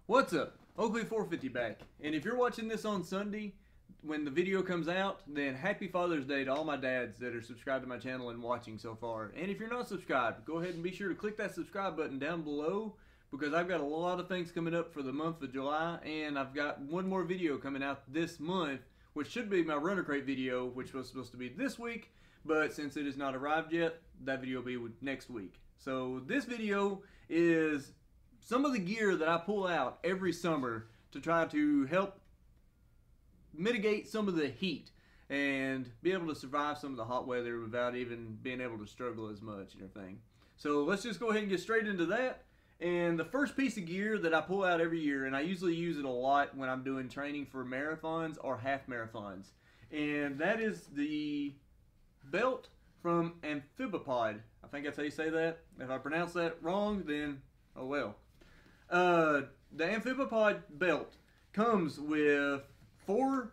What's up? Oakley 450 back. And if you're watching this on Sunday, when the video comes out, then happy Father's Day to all my dads that are subscribed to my channel and watching so far. And if you're not subscribed, go ahead and be sure to click that subscribe button down below, because I've got a lot of things coming up for the month of July, and I've got one more video coming out this month, which should be my runner crate video, which was supposed to be this week, but since it has not arrived yet, that video will be next week. So this video is some of the gear that I pull out every summer to try to help mitigate some of the heat and be able to survive some of the hot weather without even being able to struggle as much and everything. So let's just go ahead and get straight into that. And the first piece of gear that I pull out every year, and I usually use it a lot when I'm doing training for marathons or half marathons, and that is the belt from Amphibopod. I think that's how you say that. If I pronounce that wrong, then oh well. The Amphibopod belt comes with 4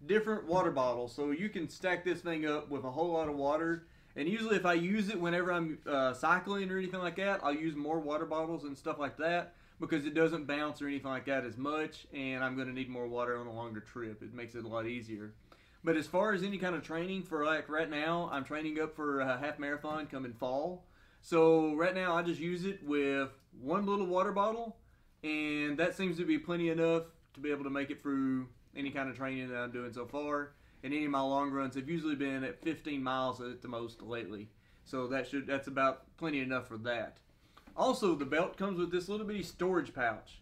different water bottles, so you can stack this thing up with a whole lot of water. And usually if I use it whenever I'm cycling or anything like that, I'll use more water bottles and stuff like that, because it doesn't bounce or anything like that as much, and I'm going to need more water on a longer trip. It makes it a lot easier. But as far as any kind of training, for like right now, I'm training up for a half marathon coming fall. So right now I just use it with one little water bottle, and that seems to be plenty enough to be able to make it through any kind of training that I'm doing so far. And any of my long runs have usually been at 15 miles at the most lately. So that's about plenty enough for that. Also, the belt comes with this little bitty storage pouch,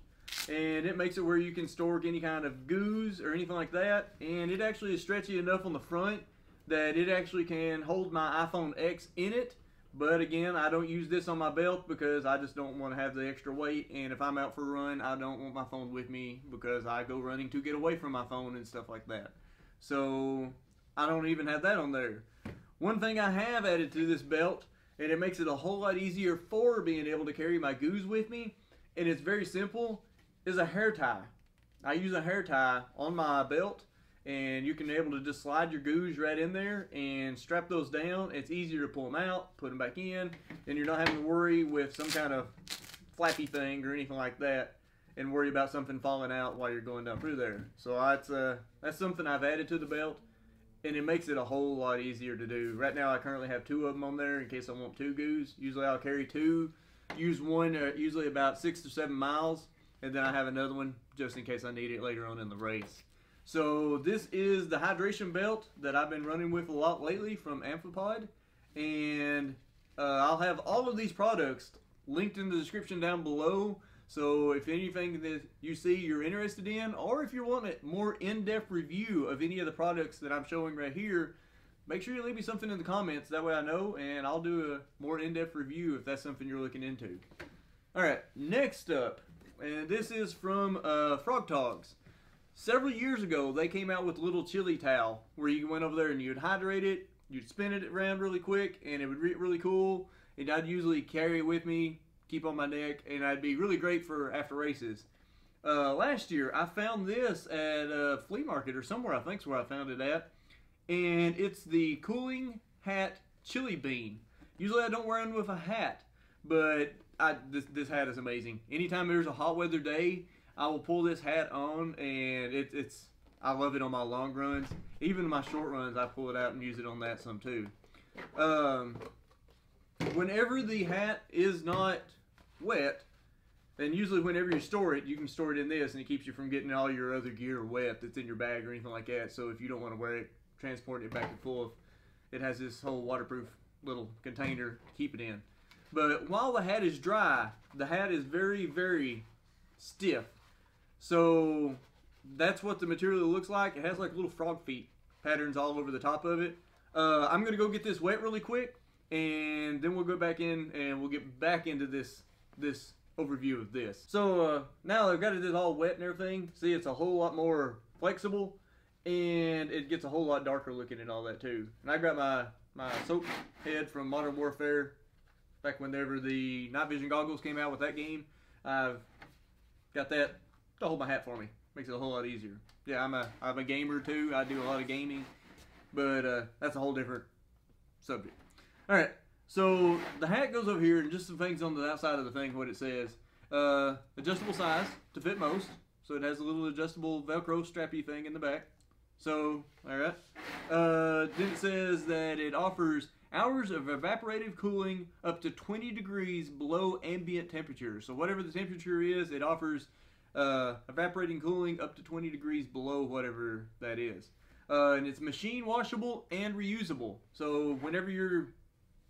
and it makes it where you can store any kind of goos or anything like that. And it actually is stretchy enough on the front that it actually can hold my iPhone X in it. But again, I don't use this on my belt because I just don't want to have the extra weight. And if I'm out for a run, I don't want my phone with me, because I go running to get away from my phone and stuff like that. So I don't even have that on there. One thing I have added to this belt, and it makes it a whole lot easier for being able to carry my goos with me, and it's very simple, is a hair tie. I use a hair tie on my belt, and you can be able to just slide your goos right in there and strap those down. It's easier to pull them out, put them back in, and you're not having to worry with some kind of flappy thing or anything like that and worry about something falling out while you're going down through there. So that's something I've added to the belt, and it makes it a whole lot easier to do. Right now I currently have 2 of them on there in case I want 2 goos. Usually I'll carry 2, use one usually about 6 or 7 miles, and then I have another one just in case I need it later on in the race. So this is the hydration belt that I've been running with a lot lately from Amphibopod, and I'll have all of these products linked in the description down below. So if anything that you see you're interested in, or if you're wanting a more in-depth review of any of the products that I'm showing right here, make sure you leave me something in the comments. That way I know, and I'll do a more in-depth review if that's something you're looking into. Alright, next up, and this is from Frog Togs. Several years ago, they came out with a little chili towel where you went over there and you'd hydrate it, you'd spin it around really quick, and it would be really cool. And I'd usually carry it with me, keep on my neck, and I'd be really great for after races. Last year, I found this at a flea market or somewhere, I think is where I found it at. And it's the Cooling Hat Chili Bean. Usually I don't wear them with a hat, but this hat is amazing. Anytime there's a hot weather day, I will pull this hat on, and I love it on my long runs. Even my short runs, I pull it out and use it on that some too. Whenever the hat is not wet, and usually whenever you store it, you can store it in this, and it keeps you from getting all your other gear wet that's in your bag or anything like that. So if you don't want to wear it, transport it back and forth, it has this whole waterproof little container to keep it in. But while the hat is dry, the hat is very, very stiff. So that's what the material looks like. It has like little frog feet patterns all over the top of it. I'm going to go get this wet really quick, and then we'll go back in and we'll get back into this overview of this. So now I've got it all wet and everything. See, it's a whole lot more flexible, and it gets a whole lot darker looking and all that too. And I got my soap head from Modern Warfare back whenever the night vision goggles came out with that game. I've got that to hold my hat for me. Makes it a whole lot easier. Yeah, I'm a gamer too. I do a lot of gaming, but that's a whole different subject. All right, so the hat goes over here, and just some things on the outside of the thing, what it says. Adjustable size to fit most. So it has a little adjustable Velcro strappy thing in the back. So, alright. Then it says that it offers hours of evaporative cooling up to 20 degrees below ambient temperature. So whatever the temperature is, it offers evaporating cooling up to 20 degrees below whatever that is. And it's machine washable and reusable. So whenever you're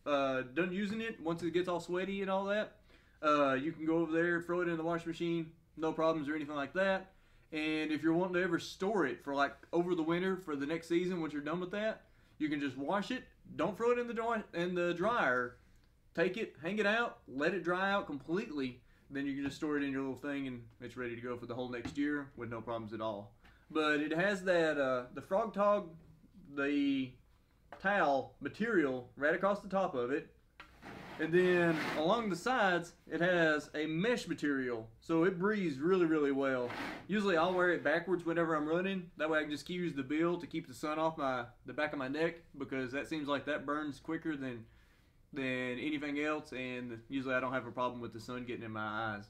done using it, once it gets all sweaty and all that, you can go over there, throw it in the washing machine, no problems or anything like that. And if you're wanting to ever store it for like over the winter for the next season, once you're done with that, you can just wash it. Don't throw it in the dryer. Take it, hang it out, let it dry out completely. Then you can just store it in your little thing and it's ready to go for the whole next year with no problems at all. But it has that the Frog Tog, the towel material right across the top of it. And then along the sides, it has a mesh material, so it breathes really, really well. Usually I'll wear it backwards whenever I'm running. That way I can just use the bill to keep the sun off the back of my neck, because that seems like that burns quicker than anything else, and usually I don't have a problem with the sun getting in my eyes.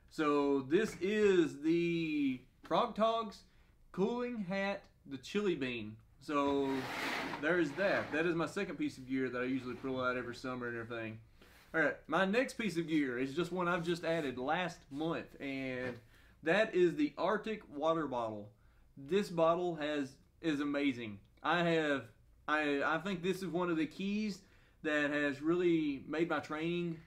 So this is the Frog Togs cooling hat, the chili bean. So there's that. That is my second piece of gear that I usually pull out every summer and everything. Alright, my next piece of gear is just one I've just added last month, and that is the Arctic water bottle. This bottle is amazing. I think this is one of the keys that has really made my training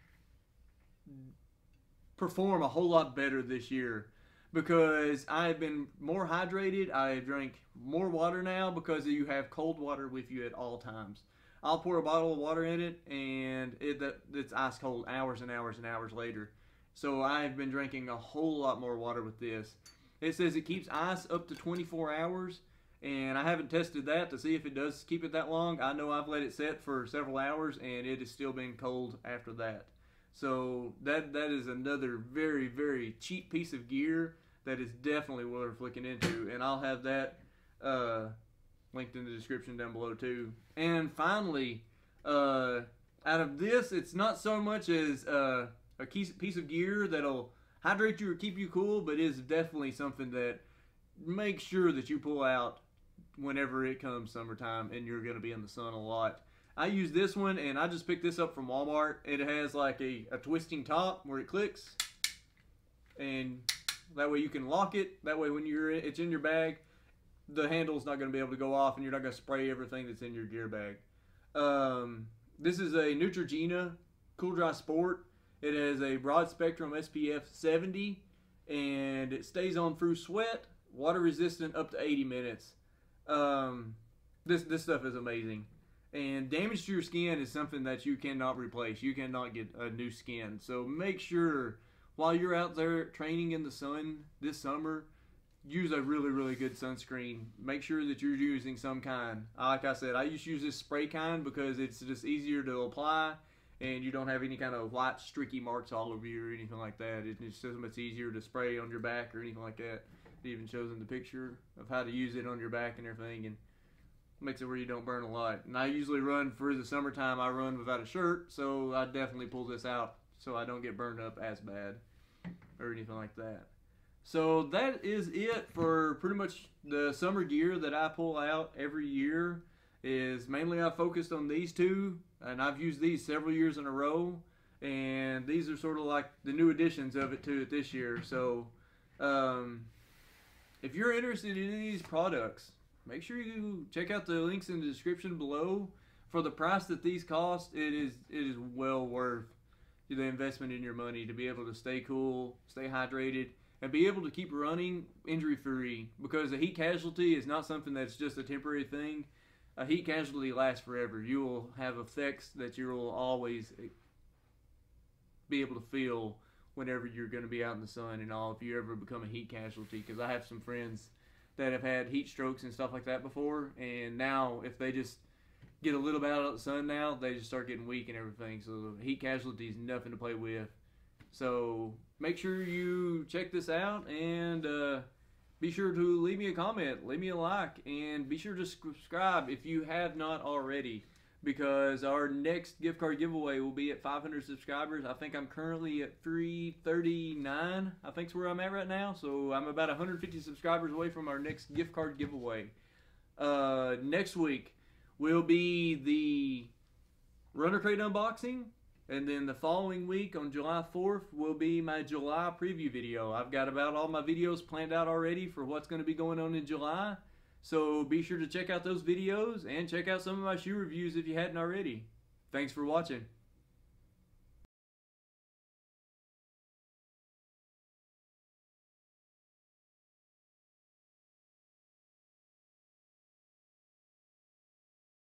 perform a whole lot better this year, because I've been more hydrated. I drink more water now because you have cold water with you at all times. I'll pour a bottle of water in it, and it's ice cold hours and hours and hours later. So I've been drinking a whole lot more water with this. It says it keeps ice up to 24 hours, and I haven't tested that to see if it does keep it that long. I know I've let it set for several hours, and it has still been cold after that. So that is another very, very cheap piece of gear that is definitely worth looking into, and I'll have that linked in the description down below too. And finally, out of this, it's not so much as a piece of gear that'll hydrate you or keep you cool, but is definitely something that makes sure that you pull out whenever it comes summertime and you're going to be in the sun a lot. I use this one, and I just picked this up from Walmart. It has like a twisting top where it clicks, and that way you can lock it. That way when it's in your bag, the handle's not going to be able to go off, and you're not going to spray everything that's in your gear bag. This is a Neutrogena Cool Dry Sport. It has a broad spectrum SPF 70, and it stays on through sweat, water resistant up to 80 minutes. This stuff is amazing. And damage to your skin is something that you cannot replace. You cannot get a new skin. So make sure while you're out there training in the sun this summer, use a really, really good sunscreen. Make sure that you're using some kind. Like I said, I just use this spray kind because it's just easier to apply, and you don't have any kind of white streaky marks all over you or anything like that. It's just so much easier to spray on your back or anything like that. It even shows in the picture of how to use it on your back and everything, and makes it where you don't burn a lot. And I usually run for the summertime. I run without a shirt, so I definitely pull this out so I don't get burned up as bad or anything like that. So that is it for pretty much the summer gear that I pull out every year. Is mainly I focused on these two, and I've used these several years in a row, and these are sort of like the new additions of it to it this year. So if you're interested in any of these products, make sure you check out the links in the description below. For the price that these cost, it is well worth the investment in your money to be able to stay cool, stay hydrated, and be able to keep running injury-free, because a heat casualty is not something that's just a temporary thing. A heat casualty lasts forever. You will have effects that you will always be able to feel whenever you're going to be out in the sun and all, if you ever become a heat casualty, because I have some friends that have had heat strokes and stuff like that before, and now if they just get a little bit out of the sun now, they just start getting weak and everything. So heat casualty is nothing to play with. So make sure you check this out, and be sure to leave me a comment, leave me a like, and be sure to subscribe if you have not already. because our next gift card giveaway will be at 500 subscribers. I think I'm currently at 339. I think's where I'm at right now. So I'm about 150 subscribers away from our next gift card giveaway. Next week will be the Runner Crate unboxing. And then the following week on July 4th will be my July preview video. I've got about all my videos planned out already for what's going to be going on in July. So be sure to check out those videos and check out some of my shoe reviews if you hadn't already. Thanks for watching.